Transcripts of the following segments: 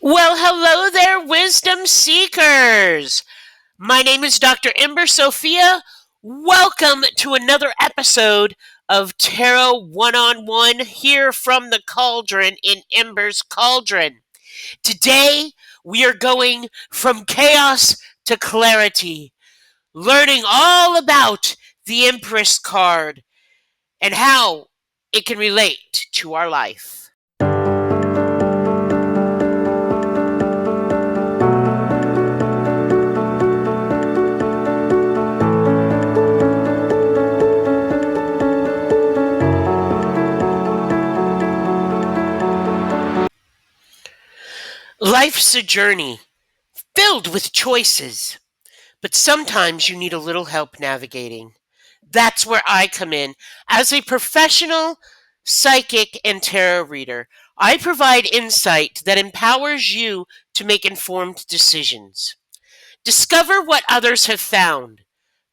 Well, hello there, wisdom seekers. My name is Dr. Ember Sophia. Welcome to another episode of Tarot One-on-One here from the Cauldron in Ember's Cauldron. Today, we are going from chaos to clarity, learning all about the Empress card and how it can relate to our life. Life's a journey filled with choices, but sometimes you need a little help navigating. That's where I come in. As a professional psychic and tarot reader, I provide insight that empowers you to make informed decisions. Discover what others have found: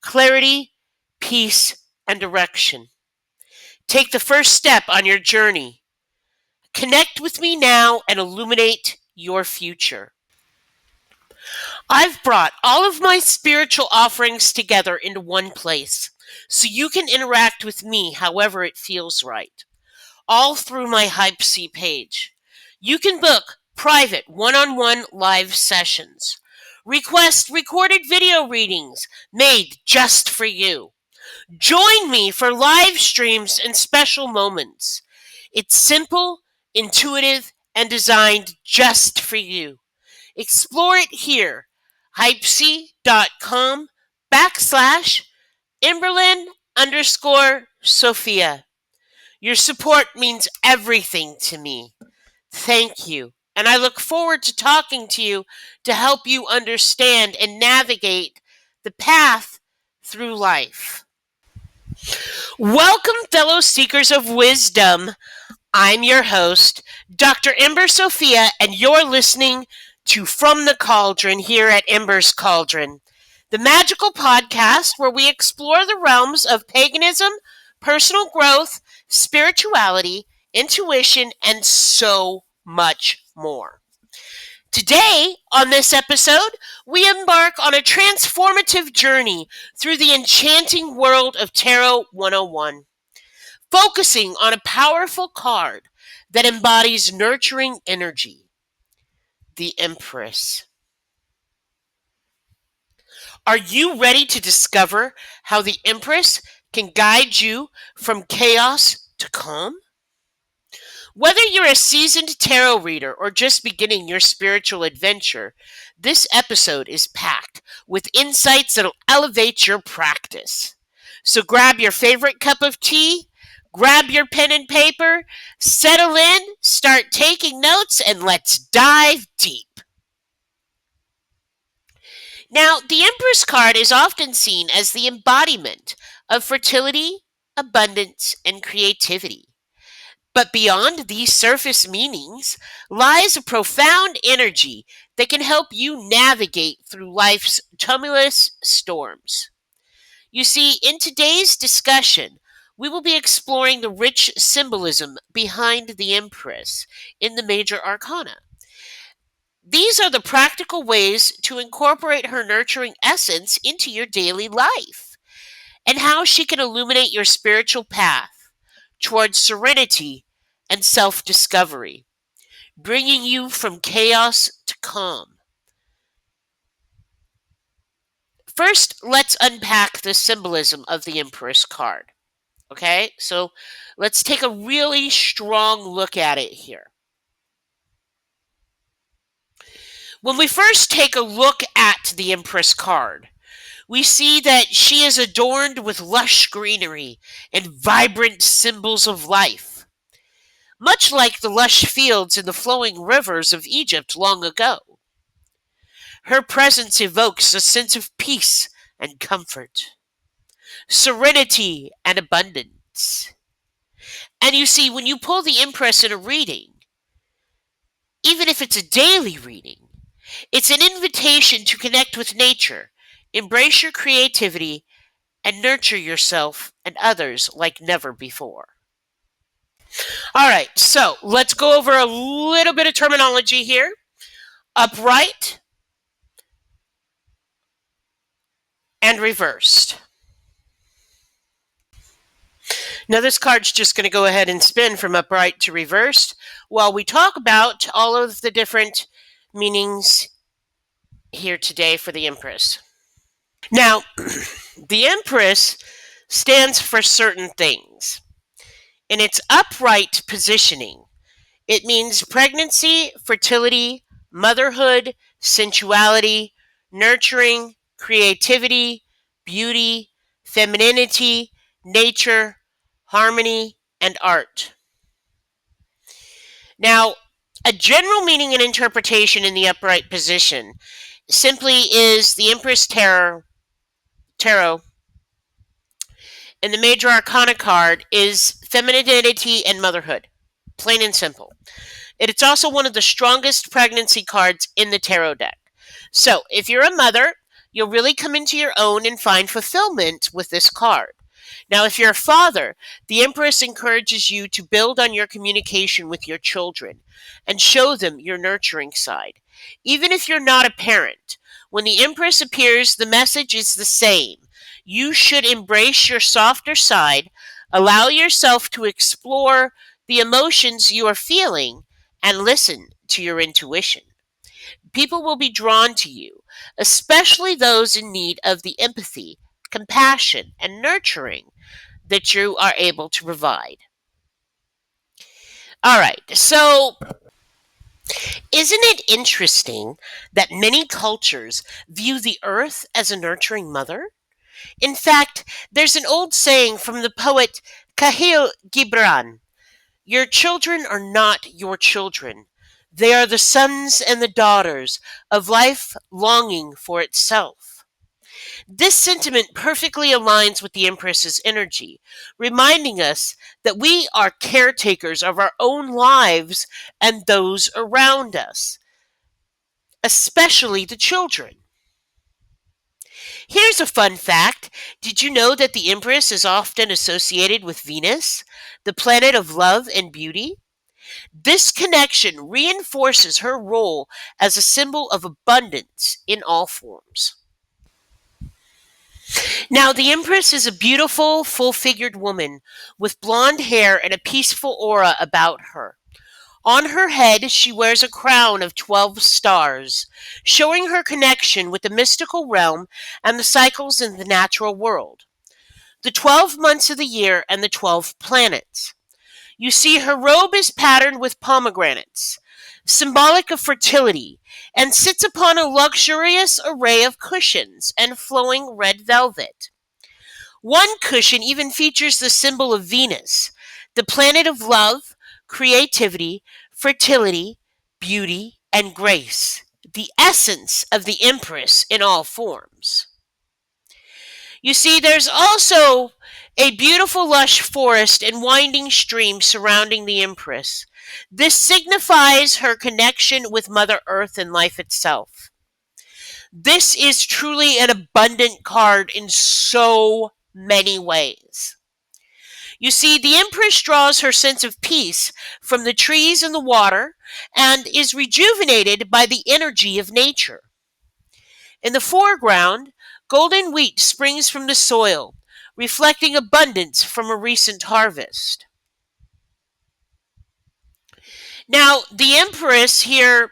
clarity, peace, and direction. Take the first step on your journey. Connect with me now and illuminate your future. I've brought all of my spiritual offerings together into one place so you can interact with me however it feels right, all through my Hypesy page. You can book private one-on-one live sessions, request recorded video readings made just for you. Join me for live streams and special moments. It's simple, intuitive, and designed just for you. Explore it here, hypesy.com/Emberlyn_Sophia. Your support means everything to me. Thank you. And I look forward to talking to you to help you understand and navigate the path through life. Welcome, fellow seekers of wisdom. I'm your host, Dr. Ember Sophia, and you're listening to From the Cauldron here at Ember's Cauldron, the magical podcast where we explore the realms of paganism, personal growth, spirituality, intuition, and so much more. Today, on this episode, we embark on a transformative journey through the enchanting world of Tarot 101, focusing on a powerful card that embodies nurturing energy, the Empress. Are you ready to discover how the Empress can guide you from chaos to calm? Whether you're a seasoned tarot reader or just beginning your spiritual adventure, this episode is packed with insights that'll elevate your practice. So grab your favorite cup of tea, grab your pen and paper, settle in, start taking notes, and let's dive deep. Now, the Empress card is often seen as the embodiment of fertility, abundance, and creativity. But beyond these surface meanings lies a profound energy that can help you navigate through life's tumultuous storms. You see, in today's discussion, we will be exploring the rich symbolism behind the Empress in the Major Arcana. These are the practical ways to incorporate her nurturing essence into your daily life, and how she can illuminate your spiritual path towards serenity and self-discovery, bringing you from chaos to calm. First, let's unpack the symbolism of the Empress card. Okay, so let's take a really strong look at it here. When we first take a look at the Empress card, we see that she is adorned with lush greenery and vibrant symbols of life, much like the lush fields and the flowing rivers of Egypt long ago. Her presence evokes a sense of peace and comfort, serenity and abundance. And you see, when you pull the Empress in a reading, even if it's a daily reading, it's an invitation to connect with nature, embrace your creativity, and nurture yourself and others like never before. All right, so let's go over a little bit of terminology here. upright and reversed. Now, this card's just going to go ahead and spin from upright to reversed while we talk about all of the different meanings here today for the Empress. Now, the Empress stands for certain things. In its upright positioning, it means pregnancy, fertility, motherhood, sensuality, nurturing, creativity, beauty, femininity, nature, harmony, and art. Now, a general meaning and interpretation in the upright position simply is the Empress Tarot and the Major Arcana card is femininity and motherhood. Plain and simple. It's also one of the strongest pregnancy cards in the tarot deck. So, if you're a mother, you'll really come into your own and find fulfillment with this card. Now, if you're a father, the Empress encourages you to build on your communication with your children and show them your nurturing side. Even if you're not a parent, when the Empress appears, the message is the same. You should embrace your softer side, allow yourself to explore the emotions you are feeling, and listen to your intuition. People will be drawn to you, especially those in need of the empathy, compassion, and nurturing that you are able to provide. All right, so isn't it interesting that many cultures view the earth as a nurturing mother? In fact, there's an old saying from the poet Khalil Gibran: your children are not your children. They are the sons and the daughters of life longing for itself. This sentiment perfectly aligns with the Empress's energy, reminding us that we are caretakers of our own lives and those around us, especially the children. Here's a fun fact. Did you know that the Empress is often associated with Venus, the planet of love and beauty? This connection reinforces her role as a symbol of abundance in all forms. Now, the Empress is a beautiful, full figured woman with blonde hair and a peaceful aura about her. On her head, she wears a crown of 12 stars, showing her connection with the mystical realm and the cycles in the natural world. The 12 months of the year and the 12 planets. You see, her robe is patterned with pomegranates, symbolic of fertility, and sits upon a luxurious array of cushions and flowing red velvet. One cushion even features the symbol of Venus, the planet of love, creativity, fertility, beauty, and grace, the essence of the Empress in all forms. You see, there's also a beautiful lush forest and winding stream surrounding the Empress. This signifies her connection with Mother Earth and life itself. This is truly an abundant card in so many ways. You see, the Empress draws her sense of peace from the trees and the water and is rejuvenated by the energy of nature. In the foreground, golden wheat springs from the soil, reflecting abundance from a recent harvest. Now, the Empress here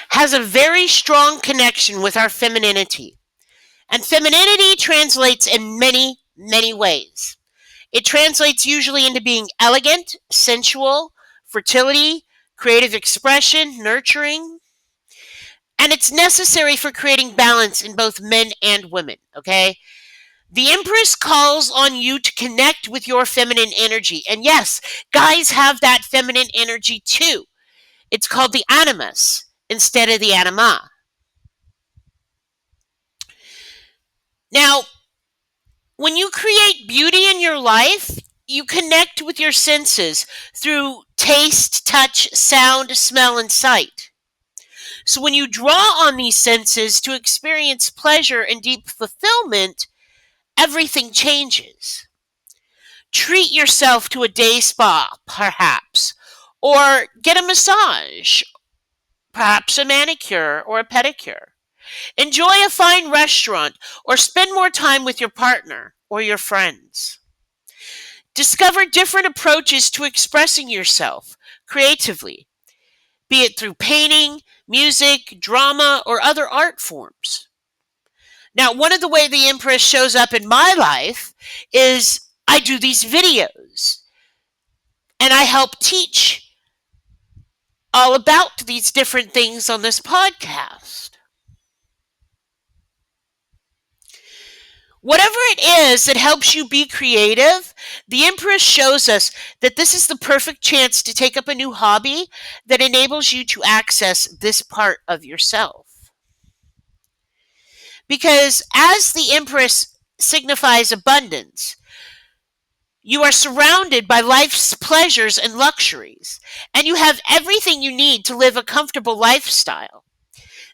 has a very strong connection with our femininity. And femininity translates in many, many ways. It translates usually into being elegant, sensual, fertility, creative expression, nurturing. And it's necessary for creating balance in both men and women, okay? The Empress calls on you to connect with your feminine energy. And yes, guys have that feminine energy too. It's called the animus instead of the anima. Now, when you create beauty in your life, you connect with your senses through taste, touch, sound, smell, and sight. So when you draw on these senses to experience pleasure and deep fulfillment, everything changes. Treat yourself to a day spa, perhaps, or get a massage, perhaps a manicure or a pedicure. Enjoy a fine restaurant or spend more time with your partner or your friends. Discover different approaches to expressing yourself creatively, be it through painting, music, drama, or other art forms. Now, one of the way the Empress shows up in my life is I do these videos and I help teach all about these different things on this podcast. Whatever it is that helps you be creative, the Empress shows us that this is the perfect chance to take up a new hobby that enables you to access this part of yourself. Because as the Empress signifies abundance, you are surrounded by life's pleasures and luxuries, and you have everything you need to live a comfortable lifestyle.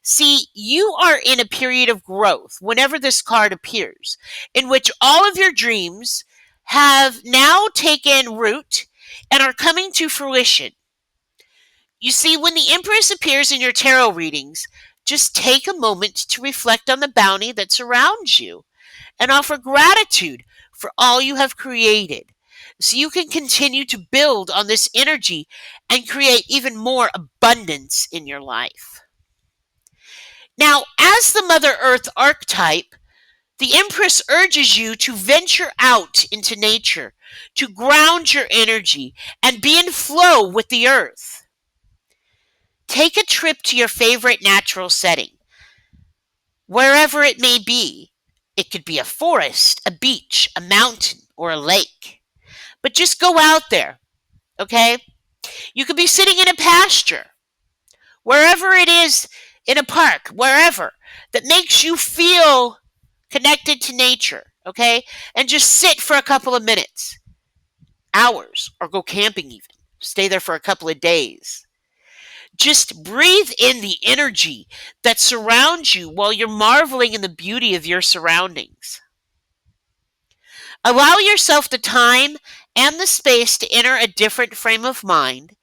See, you are in a period of growth whenever this card appears, in which all of your dreams have now taken root and are coming to fruition. You see, when the Empress appears in your tarot readings, just take a moment to reflect on the bounty that surrounds you and offer gratitude for all you have created so you can continue to build on this energy and create even more abundance in your life. Now, as the Mother Earth archetype, the Empress urges you to venture out into nature, to ground your energy, and be in flow with the Earth. Take a trip to your favorite natural setting, wherever it may be. It could be a forest, a beach, a mountain, or a lake. But just go out there, okay? You could be sitting in a pasture, wherever it is, in a park, wherever, that makes you feel connected to nature, okay? And just sit for a couple of minutes, hours, or go camping even. Stay there for a couple of days. Just breathe in the energy that surrounds you while you're marveling in the beauty of your surroundings. Allow yourself the time and the space to enter a different frame of mind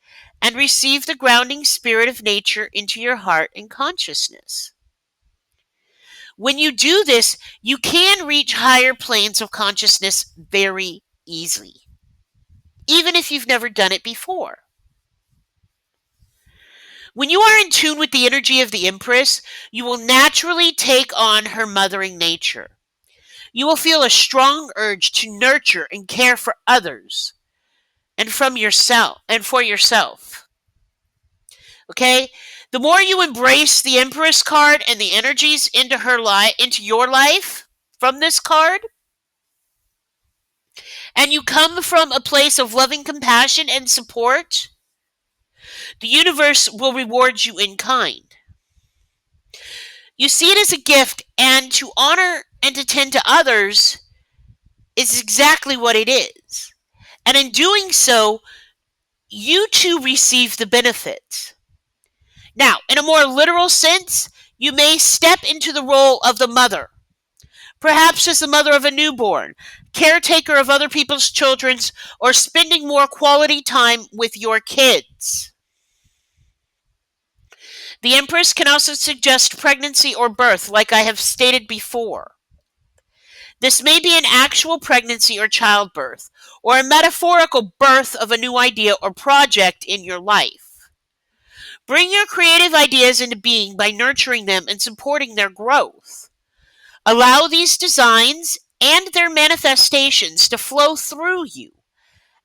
and receive the grounding spirit of nature into your heart and consciousness. When you do this, you can reach higher planes of consciousness very easily, even if you've never done it before. When you are in tune with the energy of the Empress, you will naturally take on her mothering nature. You will feel a strong urge to nurture and care for others and for yourself. Okay? The more you embrace the Empress card and the energies into your life from this card, and you come from a place of loving compassion and support, the universe will reward you in kind. You see it as a gift, and to honor and to tend to others is exactly what it is. And in doing so, you too receive the benefits. Now, in a more literal sense, you may step into the role of the mother, perhaps as the mother of a newborn, caretaker of other people's children, or spending more quality time with your kids. The Empress can also suggest pregnancy or birth, like I have stated before. This may be an actual pregnancy or childbirth, or a metaphorical birth of a new idea or project in your life. Bring your creative ideas into being by nurturing them and supporting their growth. Allow these designs and their manifestations to flow through you,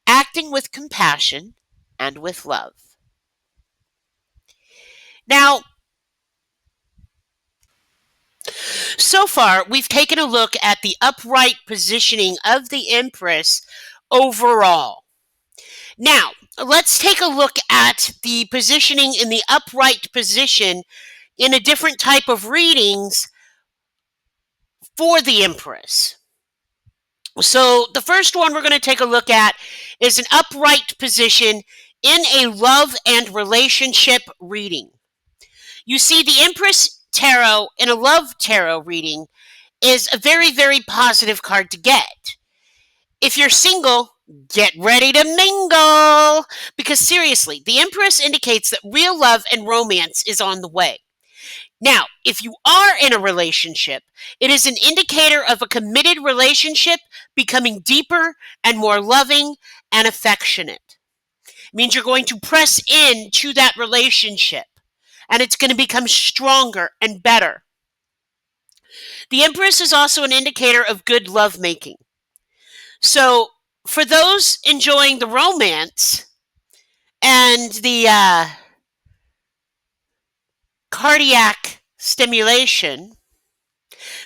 acting with compassion and with love. Now, so far, we've taken a look at the upright positioning of the Empress overall. Now, let's take a look at the positioning in the upright position in a different type of readings for the Empress. So, the first one we're going to take a look at is an upright position in a love and relationship reading. You see, the Empress Tarot in a love tarot reading is a very, very positive card to get. If you're single, Get ready to mingle! Because seriously, the Empress indicates that real love and romance is on the way. Now, if you are in a relationship, it is an indicator of a committed relationship becoming deeper and more loving and affectionate. It means you're going to press in to that relationship and it's going to become stronger and better. The Empress is also an indicator of good lovemaking. So, for those enjoying the romance and the cardiac stimulation,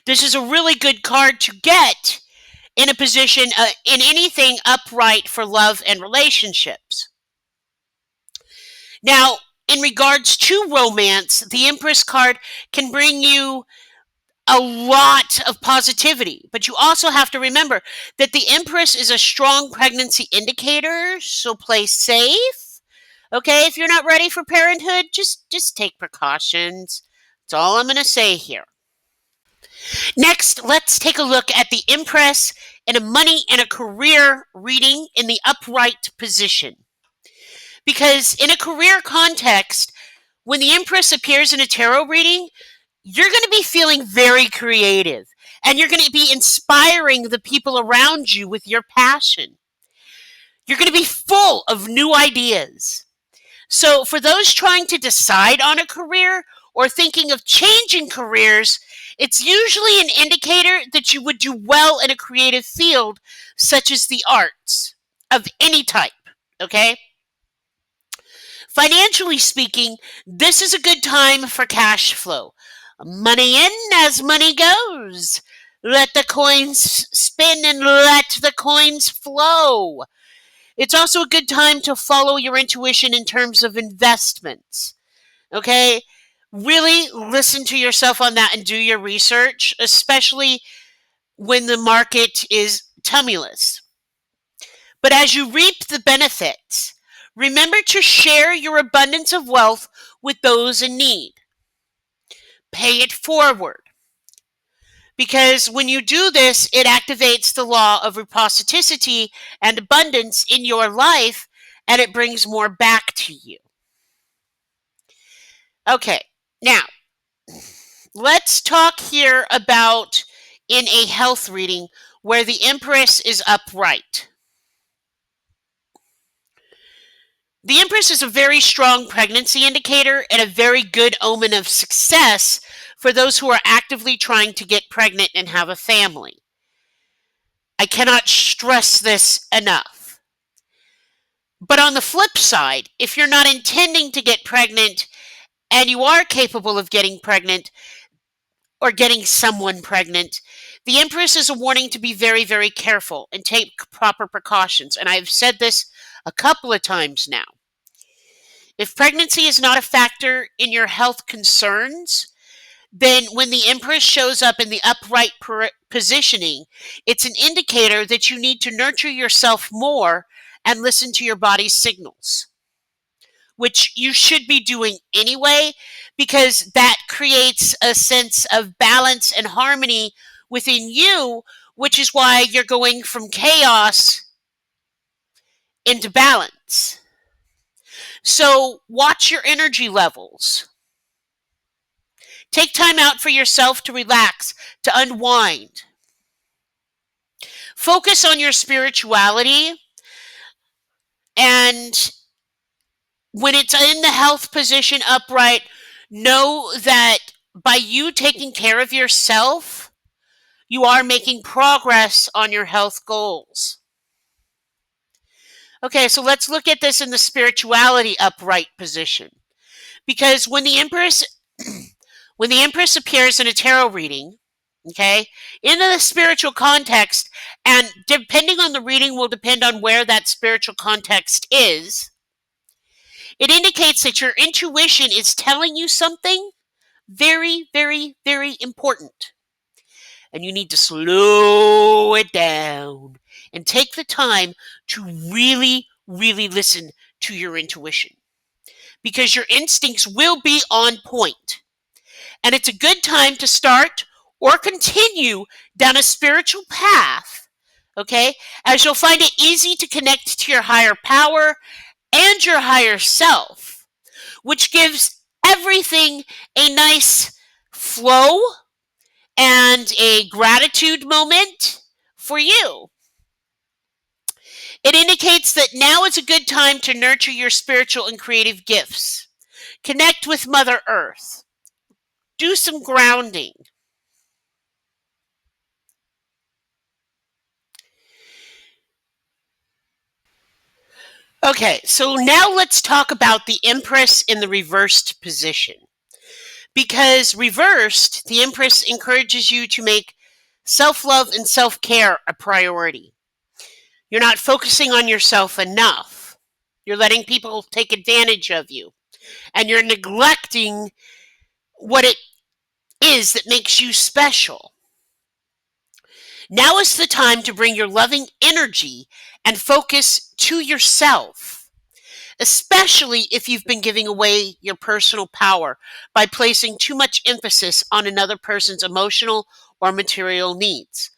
this is a really good card to get in a position in anything upright for love and relationships. Now, in regards to romance, the Empress card can bring you a lot of positivity, but you also have to remember that the Empress is a strong pregnancy indicator, so play safe. Okay, if you're not ready for parenthood, just take precautions. That's all I'm going to say here. Next, let's take a look at the Empress in a money and a career reading in the upright position. Because in a career context, when the Empress appears in a tarot reading, you're going to be feeling very creative and you're going to be inspiring the people around you with your passion. You're going to be full of new ideas. So, for those trying to decide on a career or thinking of changing careers, it's usually an indicator that you would do well in a creative field, such as the arts of any type, okay? Financially speaking, this is a good time for cash flow. Money in as money goes. Let the coins spin and let the coins flow. It's also a good time to follow your intuition in terms of investments. Okay? Really listen to yourself on that and do your research, especially when the market is tumultuous. But as you reap the benefits, remember to share your abundance of wealth with those in need. Pay it forward. Because when you do this, it activates the law of reciprocity and abundance in your life, and it brings more back to you. Okay, now, let's talk here about in a health reading where the Empress is upright. The Empress is a very strong pregnancy indicator and a very good omen of success for those who are actively trying to get pregnant and have a family. I cannot stress this enough. But on the flip side, if you're not intending to get pregnant and you are capable of getting pregnant or getting someone pregnant, the Empress is a warning to be very, very careful and take proper precautions. And I've said this a couple of times now. If pregnancy is not a factor in your health concerns, then when the Empress shows up in the upright positioning, it's an indicator that you need to nurture yourself more and listen to your body's signals, which you should be doing anyway, because that creates a sense of balance and harmony within you, which is why you're going from chaos into balance. So watch your energy levels. Take time out for yourself to relax, to unwind. Focus on your spirituality, and when it's in the health position upright, know that by you taking care of yourself, you are making progress on your health goals. Okay, so let's look at this in the spirituality upright position. Because when the Empress appears in a tarot reading, okay, in the spiritual context, and depending on the reading will depend on where that spiritual context is, it indicates that your intuition is telling you something very, very, very important. And you need to slow it down and take the time to really, really listen to your intuition. Because your instincts will be on point. And it's a good time to start or continue down a spiritual path, okay? As you'll find it easy to connect to your higher power and your higher self, which gives everything a nice flow and a gratitude moment for you. It indicates that now is a good time to nurture your spiritual and creative gifts. Connect with Mother Earth. Do some grounding. Okay, so now let's talk about the Empress in the reversed position. Because reversed, the Empress encourages you to make self-love and self-care a priority. You're not focusing on yourself enough. You're letting people take advantage of you. And you're neglecting what it is that makes you special. Now is the time to bring your loving energy and focus to yourself, especially if you've been giving away your personal power by placing too much emphasis on another person's emotional or material needs,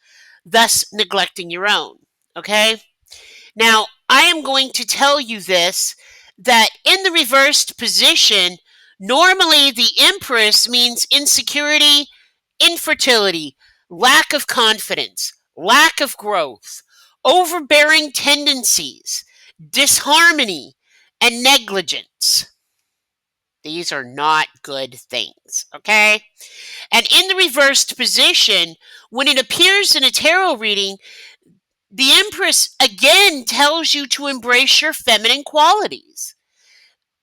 thus neglecting your own. Okay? Now, I am going to tell you this, that in the reversed position, normally the Empress means insecurity, infertility, lack of confidence, lack of growth, overbearing tendencies, disharmony, and negligence. These are not good things, okay? And in the reversed position, when it appears in a tarot reading, the Empress again tells you to embrace your feminine qualities.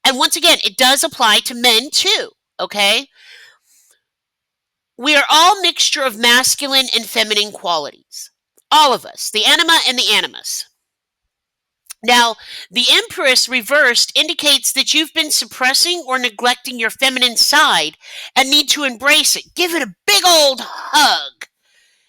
And once again, it does apply to men too, okay? We are all mixture of masculine and feminine qualities. All of us, the anima and the animus. Now, the Empress reversed indicates that you've been suppressing or neglecting your feminine side and need to embrace it. Give it a big old hug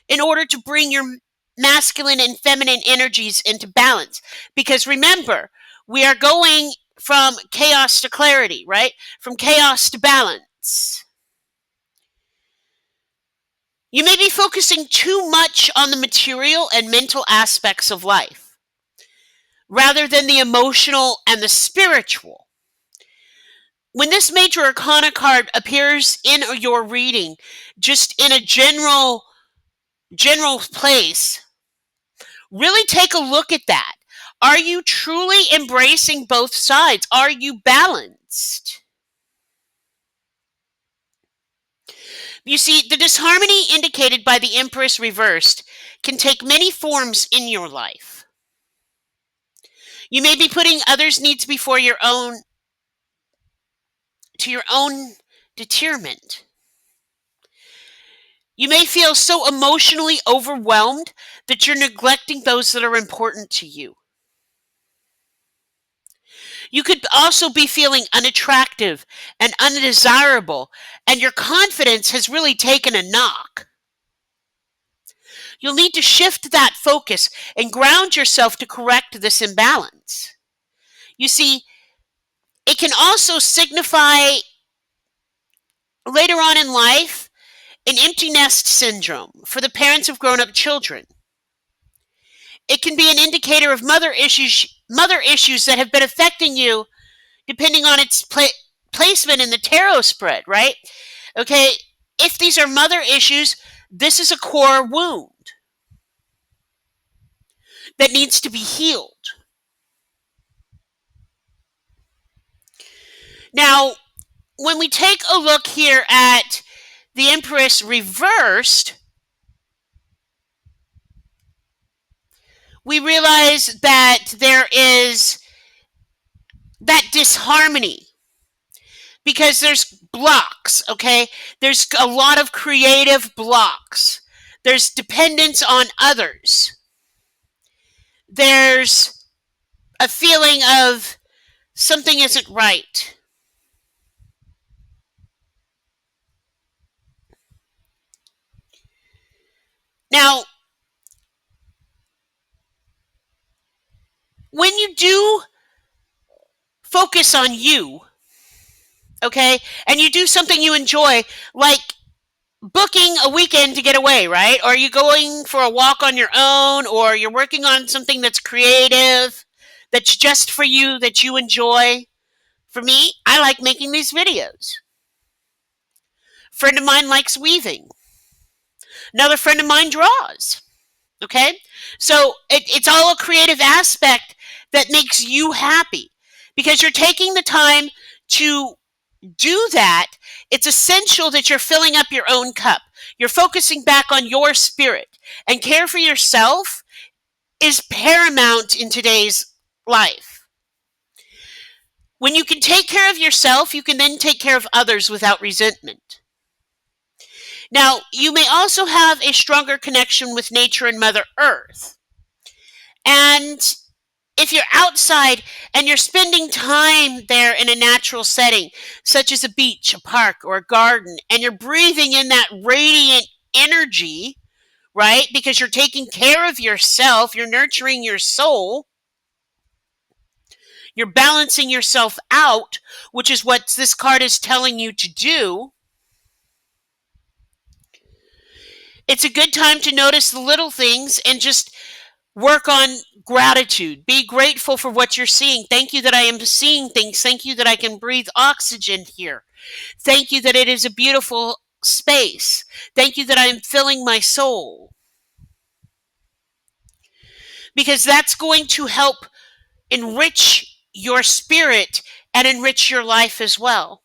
in order to bring your masculine and feminine energies into balance. Because remember, we are going from chaos to clarity, right? From chaos to balance. You may be focusing too much on the material and mental aspects of life, rather than the emotional and the spiritual. When this Major Arcana card appears in your reading, just in a general place, really take a look at that. Are you truly embracing both sides? Are you balanced? You see, the disharmony indicated by the Empress reversed can take many forms in your life. You may be putting others' needs before your own, to your own detriment. You may feel so emotionally overwhelmed that you're neglecting those that are important to you. You could also be feeling unattractive and undesirable, and your confidence has really taken a knock. You'll need to shift that focus and ground yourself to correct this imbalance. You see, it can also signify later on in life an empty nest syndrome for the parents of grown-up children. It can be an indicator of mother issues that have been affecting you depending on its placement in the tarot spread, right? Okay, if these are mother issues, this is a core wound that needs to be healed. Now, when we take a look here at the Empress reversed, we realize that there is that disharmony because there's blocks, okay? There's a lot of creative blocks. There's dependence on others. There's a feeling of something isn't right. Now, when you do focus on you, okay, and you do something you enjoy, like booking a weekend to get away, right? Or are you going for a walk on your own, or you're working on something that's creative, that's just for you, that you enjoy? For me, I like making these videos. A friend of mine likes weaving. Another friend of mine draws. Okay? So it's all a creative aspect that makes you happy because you're taking the time to do that. It's essential that you're filling up your own cup. You're focusing back on your spirit. And care for yourself is paramount in today's life. When you can take care of yourself, you can then take care of others without resentment. Now, you may also have a stronger connection with nature and Mother Earth. And if you're outside and you're spending time there in a natural setting, such as a beach, a park, or a garden, and you're breathing in that radiant energy, right? Because you're taking care of yourself, you're nurturing your soul, you're balancing yourself out, which is what this card is telling you to do. It's a good time to notice the little things and just work on gratitude. Be grateful for what you're seeing. Thank you that I am seeing things. Thank you that I can breathe oxygen here. Thank you that it is a beautiful space. Thank you that I am filling my soul. Because that's going to help enrich your spirit and enrich your life as well.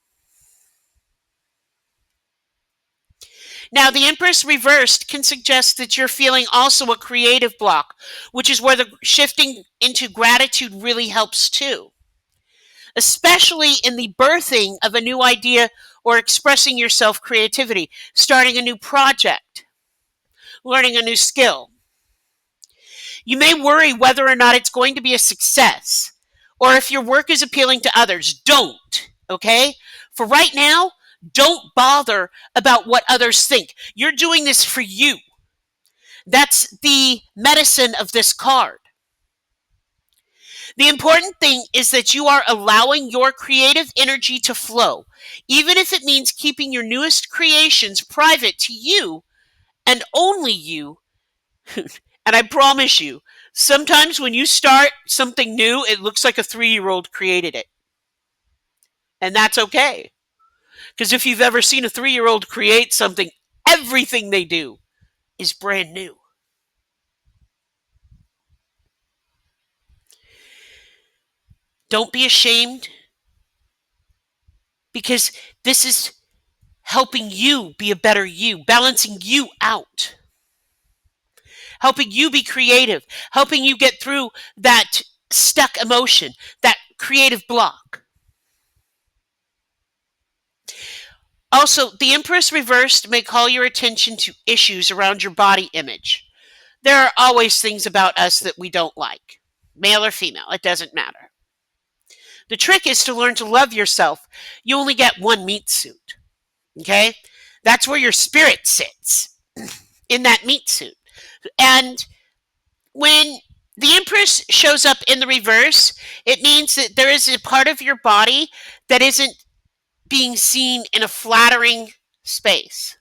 Now, the Empress reversed can suggest that you're feeling also a creative block, which is where the shifting into gratitude really helps too, especially in the birthing of a new idea or expressing yourself creativity, starting a new project, learning a new skill. You may worry whether or not it's going to be a success or if your work is appealing to others. Don't, okay? For right now, don't bother about what others think. You're doing this for you. That's the medicine of this card. The important thing is that you are allowing your creative energy to flow, even if it means keeping your newest creations private to you and only you. And I promise you, sometimes when you start something new, it looks like a 3-year-old created it. And that's okay. Because if you've ever seen a 3-year-old create something, everything they do is brand new. Don't be ashamed, because this is helping you be a better you, balancing you out, helping you be creative, helping you get through that stuck emotion, that creative block. Also, the Empress reversed may call your attention to issues around your body image. There are always things about us that we don't like, male or female, it doesn't matter. The trick is to learn to love yourself. You only get one meat suit, okay? That's where your spirit sits, in that meat suit. And when the Empress shows up in the reverse, it means that there is a part of your body that isn't being seen in a flattering space.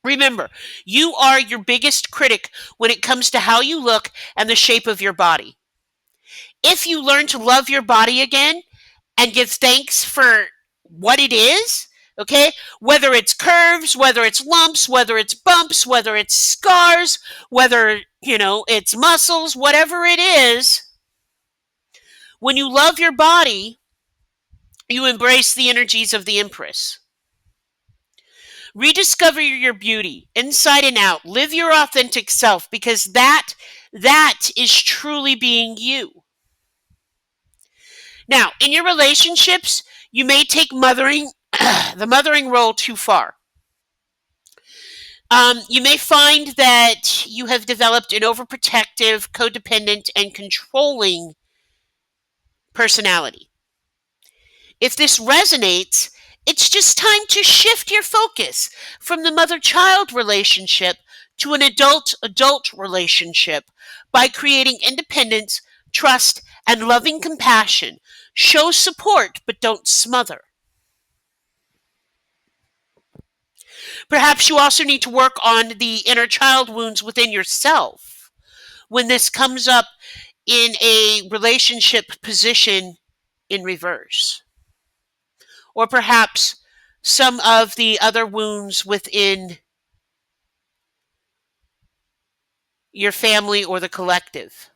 Remember, you are your biggest critic when it comes to how you look and the shape of your body. If you learn to love your body again and give thanks for what it is, okay, whether it's curves, whether it's lumps, whether it's bumps, whether it's scars, whether, it's muscles, whatever it is, when you love your body, you embrace the energies of the Empress. Rediscover your beauty inside and out. Live your authentic self, because that is truly being you. Now, in your relationships, you may take the mothering role too far. You may find that you have developed an overprotective, codependent, and controlling personality. If this resonates, it's just time to shift your focus from the mother-child relationship to an adult-adult relationship by creating independence, trust, and loving compassion. Show support, but don't smother. Perhaps you also need to work on the inner child wounds within yourself when this comes up in a relationship position in reverse. Or perhaps some of the other wounds within your family or the collective.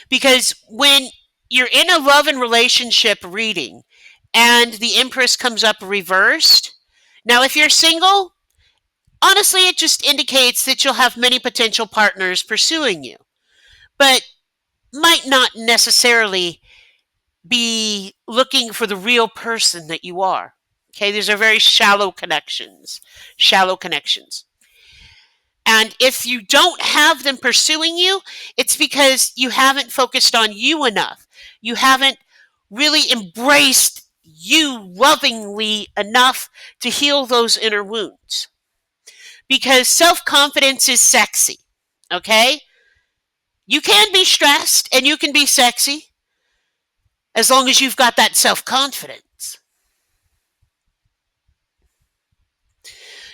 Because when you're in a love and relationship reading and the Empress comes up reversed, now if you're single, honestly, it just indicates that you'll have many potential partners pursuing you, but might not necessarily be looking for the real person that you are. Okay, these are very shallow connections. Shallow connections. And if you don't have them pursuing you, it's because you haven't focused on you enough. You haven't really embraced you lovingly enough to heal those inner wounds. Because self confidence is sexy. Okay? You can be stressed and you can be sexy as long as you've got that self confidence.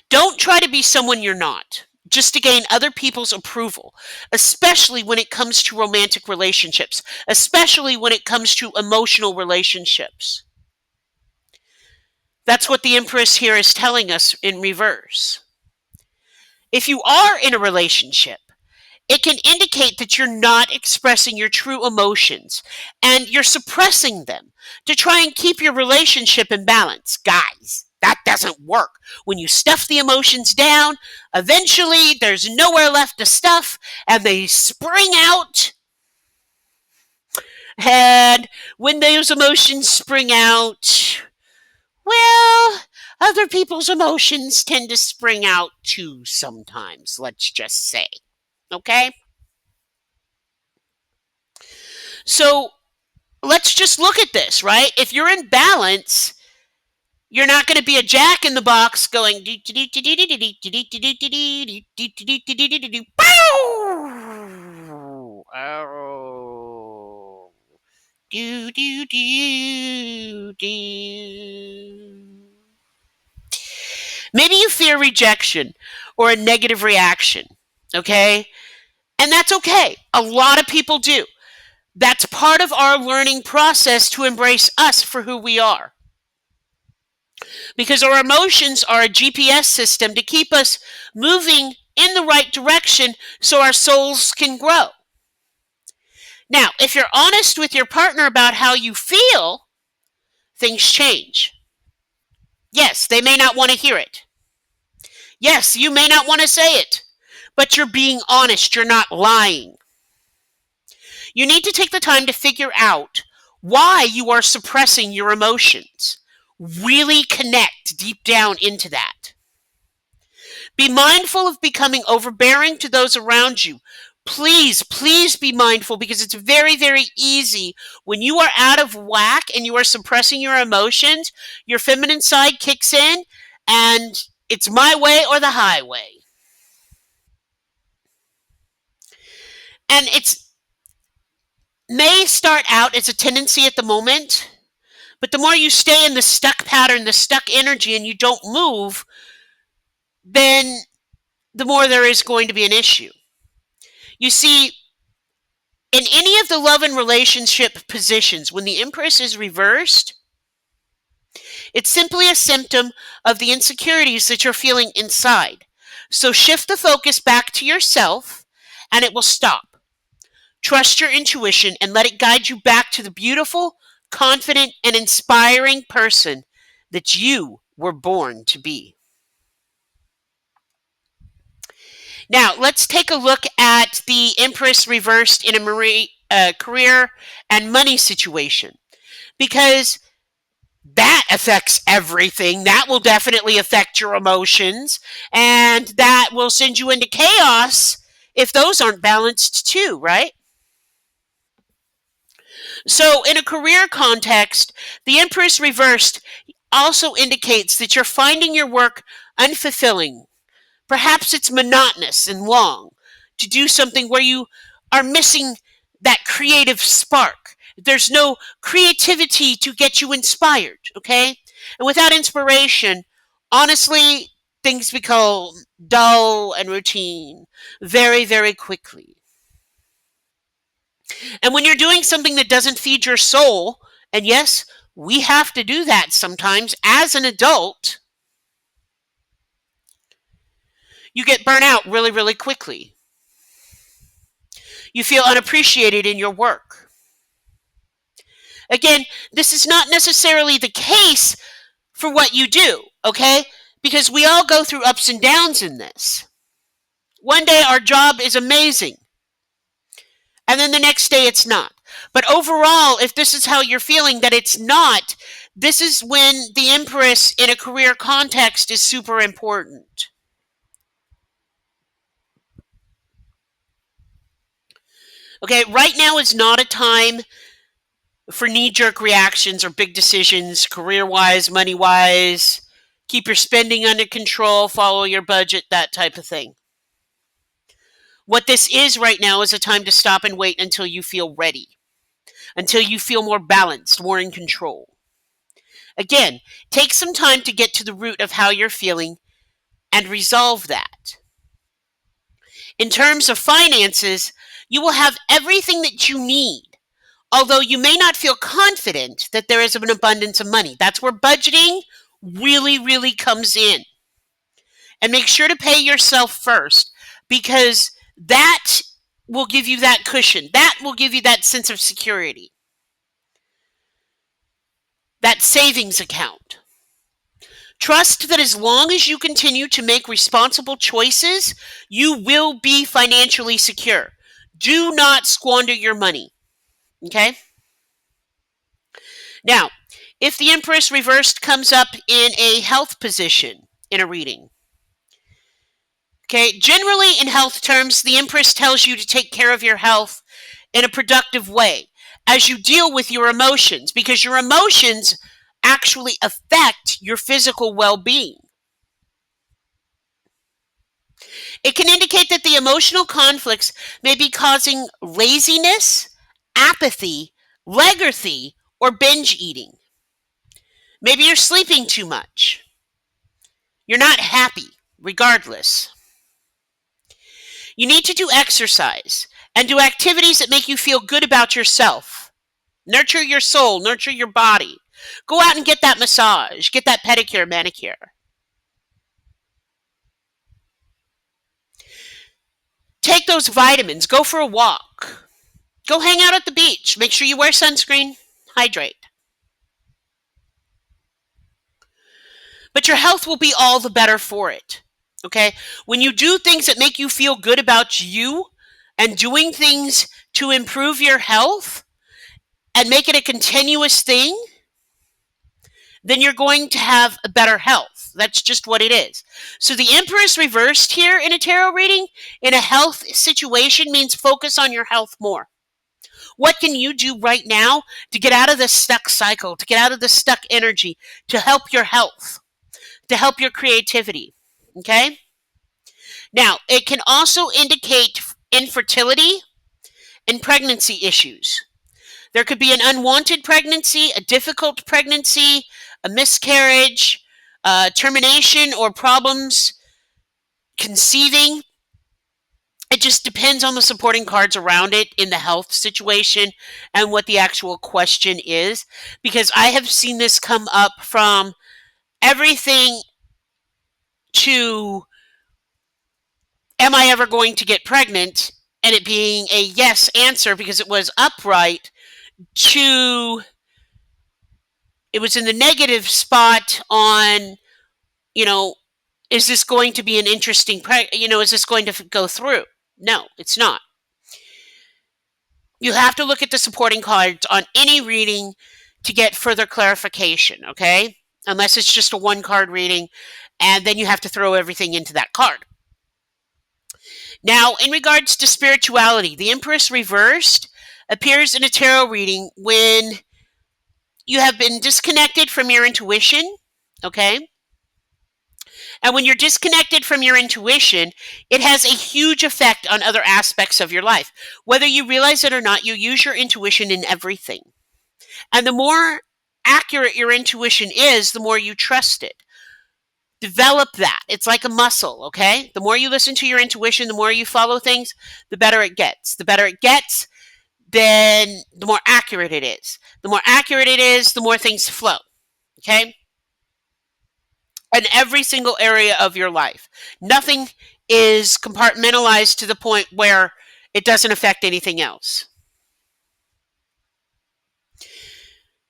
Don't try to be someone you're not just to gain other people's approval, especially when it comes to romantic relationships, especially when it comes to emotional relationships. That's what the Empress here is telling us in reverse. If you are in a relationship, it can indicate that you're not expressing your true emotions and you're suppressing them to try and keep your relationship in balance. Guys, that doesn't work. When you stuff the emotions down, eventually there's nowhere left to stuff and they spring out. And when those emotions spring out, well, other people's emotions tend to spring out too sometimes, let's just say. Okay? So let's just look at this, right? If you're in balance, you're not going to be a jack in the box going maybe you fear rejection or a negative reaction, okay? And that's okay. A lot of people do. That's part of our learning process to embrace us for who we are. Because our emotions are a GPS system to keep us moving in the right direction so our souls can grow. Now, if you're honest with your partner about how you feel, things change. Yes, they may not want to hear it. Yes, you may not want to say it, but you're being honest. You're not lying. You need to take the time to figure out why you are suppressing your emotions. Really connect deep down into that. Be mindful of becoming overbearing to those around you. Please, please be mindful because it's very, very easy when you are out of whack and you are suppressing your emotions, your feminine side kicks in and it's my way or the highway. And it's may start out as a tendency at the moment, but the more you stay in the stuck pattern, the stuck energy, and you don't move, then the more there is going to be an issue. You see, in any of the love and relationship positions, when the Empress is reversed, it's simply a symptom of the insecurities that you're feeling inside. So shift the focus back to yourself, and it will stop. Trust your intuition and let it guide you back to the beautiful, confident, and inspiring person that you were born to be. Now, let's take a look at the Empress reversed in a career and money situation, because that affects everything. That will definitely affect your emotions, and that will send you into chaos if those aren't balanced too, right? So, in a career context, the Empress reversed also indicates that you're finding your work unfulfilling. Perhaps it's monotonous and long to do something where you are missing that creative spark. There's no creativity to get you inspired, okay? And without inspiration, honestly, things become dull and routine very, very quickly. And when you're doing something that doesn't feed your soul, and yes, we have to do that sometimes as an adult, you get burnt out really, really quickly. You feel unappreciated in your work. Again, this is not necessarily the case for what you do, okay? Because we all go through ups and downs in this. One day our job is amazing, and then the next day it's not. But overall, if this is how you're feeling that it's not, this is when the Empress in a career context is super important. Okay, right now is not a time for knee-jerk reactions or big decisions, career-wise, money-wise. Keep your spending under control, follow your budget, that type of thing. What this is right now is a time to stop and wait until you feel ready, until you feel more balanced, more in control. Again, take some time to get to the root of how you're feeling and resolve that. In terms of finances, you will have everything that you need, although you may not feel confident that there is an abundance of money. That's where budgeting really, really comes in. And make sure to pay yourself first, because that will give you that cushion. That will give you that sense of security. That savings account. Trust that as long as you continue to make responsible choices, you will be financially secure. Do not squander your money. Okay? Now, if the Empress reversed comes up in a health position in a reading, okay, generally in health terms, the Empress tells you to take care of your health in a productive way as you deal with your emotions, because your emotions actually affect your physical well-being. It can indicate that the emotional conflicts may be causing laziness, apathy, lethargy, or binge eating. Maybe you're sleeping too much. You're not happy, regardless. You need to do exercise and do activities that make you feel good about yourself. Nurture your soul, nurture your body. Go out and get that massage, get that pedicure, manicure. Take those vitamins, go for a walk. Go hang out at the beach. Make sure you wear sunscreen, hydrate. But your health will be all the better for it. Okay? When you do things that make you feel good about you and doing things to improve your health and make it a continuous thing, then you're going to have a better health. That's just what it is. So the Empress reversed here in a tarot reading in a health situation means focus on your health more. What can you do right now to get out of this stuck cycle, to get out of this stuck energy, to help your health, to help your creativity? Okay? Now, it can also indicate infertility and pregnancy issues. There could be an unwanted pregnancy, a difficult pregnancy, a miscarriage, termination, or problems conceiving. It just depends on the supporting cards around it in the health situation and what the actual question is, because I have seen this come up from everything to, am I ever going to get pregnant? And it being a yes answer because it was upright, to it was in the negative spot on, is this going to be an interesting, is this going to go through? No, it's not. You have to look at the supporting cards on any reading to get further clarification, okay? Unless it's just a one card reading, and then you have to throw everything into that card. Now, in regards to spirituality, the Empress reversed appears in a tarot reading when you have been disconnected from your intuition, okay? And when you're disconnected from your intuition, it has a huge effect on other aspects of your life. Whether you realize it or not, you use your intuition in everything. And the more accurate your intuition is, the more you trust it. Develop that. It's like a muscle, okay? The more you listen to your intuition, the more you follow things, the better it gets. The better it gets, then the more accurate it is. The more accurate it is, the more things flow, okay? In every single area of your life. Nothing is compartmentalized to the point where it doesn't affect anything else.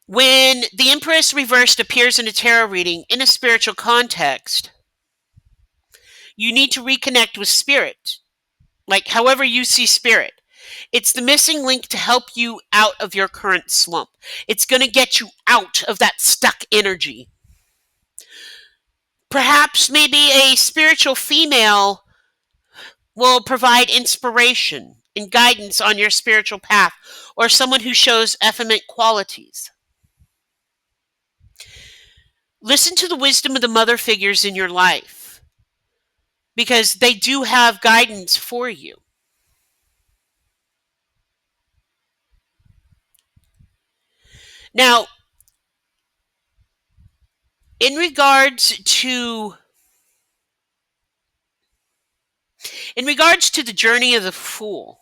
When the Empress reversed appears in a tarot reading in a spiritual context, you need to reconnect with spirit, like however you see spirit. It's the missing link to help you out of your current slump. It's going to get you out of that stuck energy. Perhaps maybe a spiritual female will provide inspiration and guidance on your spiritual path, or someone who shows effeminate qualities. Listen to the wisdom of the mother figures in your life, because they do have guidance for you. Now, in regards to the journey of the Fool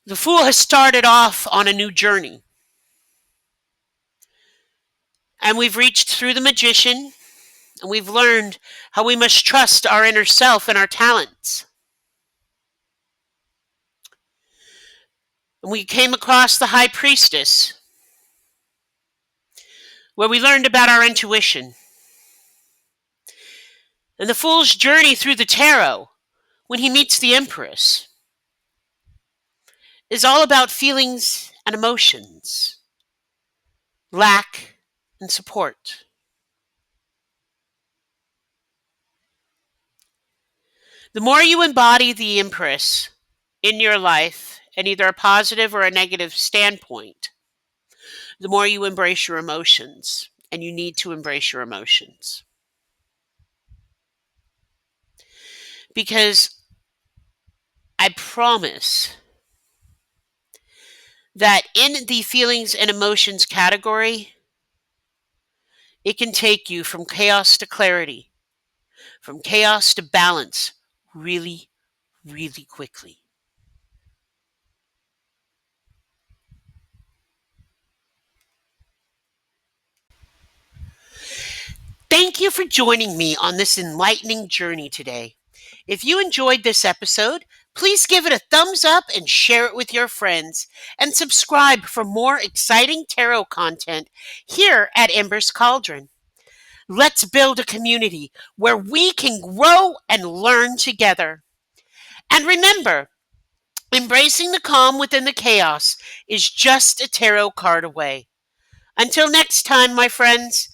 has started off on a new journey. And we've reached through the Magician, and we've learned how we must trust our inner self and our talents. And we came across the High Priestess, where we learned about our intuition. And the Fool's journey through the tarot, when he meets the Empress, is all about feelings and emotions, lack and support. The more you embody the Empress in your life, in either a positive or a negative standpoint, the more you embrace your emotions, and you need to embrace your emotions. Because I promise that in the feelings and emotions category, it can take you from chaos to clarity, from chaos to balance really, really quickly. Thank you for joining me on this enlightening journey today. If you enjoyed this episode, please give it a thumbs up and share it with your friends, and subscribe for more exciting tarot content here at Ember's Cauldron. Let's build a community where we can grow and learn together. And remember, embracing the calm within the chaos is just a tarot card away. Until next time, my friends,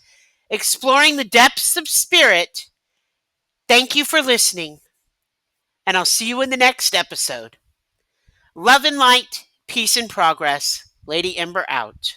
exploring the depths of spirit, thank you for listening, and I'll see you in the next episode. Love and light, peace and progress. Lady Ember out.